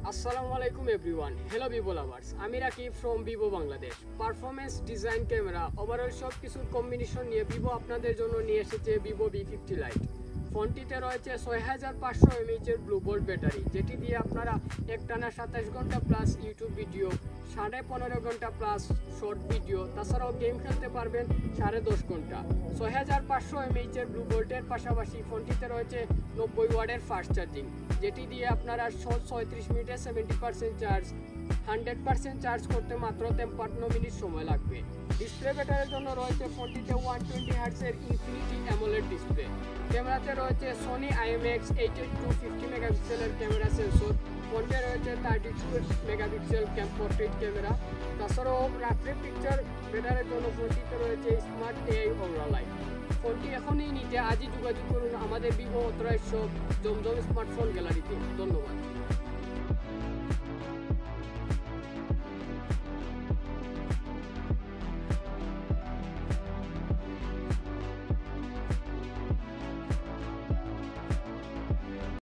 Assalamu alaikum everyone. Hello Vivo lovers. আমি Rakib from Vivo Bangladesh. Performance design camera overall সব কিছুর combination নিয়ে Vivo আপনাদের জন্য নিয়ে এসেছে Vivo V50 Lite। ফোনটিতে রয়েছে 6500 mAh এর ব্লু বোল্ট ব্যাটারি, যেটি দিয়ে আপনারা একটানা 27 ঘন্টা প্লাস ইউটিউব ভিডিও, 15.5 ঘন্টা প্লাস শর্ট ভিডিও, তাছাড়াও গেম খেলতে পারবেন 10.5 ঘন্টা। 6500 mAh এর ব্লু বোল্টের পাশাপাশি ফোনটিতে রয়েছে 90 ওয়াটের ফাস্ট চার্জিং, যেটি দিয়ে আপনারা 36 মিনিটে 70% চার্জ, 100% চার্জ করতে মাত্র 53 মিনিট সময় লাগবে। ডিসপ্লে ব্যাটারির জন্য রয়েছে ফোনটিতে 120 হার্টজ এর ইনফিনিটি অ্যামোলেড ডিসপ্লে। ক্যামেরাতে রয়েছে সনি IMX 882 50 মেগাপিক্সেলের ক্যামেরা সেন্সর। ফোনটে রয়েছে 32 মেগাপিক্সেল পোর্ট্রেট ক্যামেরা। তাছাড়াও রাত্রে পিকচার ব্যাটারির জন্য ফোনটিতে রয়েছে স্মার্ট AI অরা লাইট। ফোনটি এখনই নিতে আজই যোগাযোগ করুন আমাদের Vivo অথরাইজড শপ জমজম স্মার্টফোন গ্যালারিতে। ধন্যবাদ।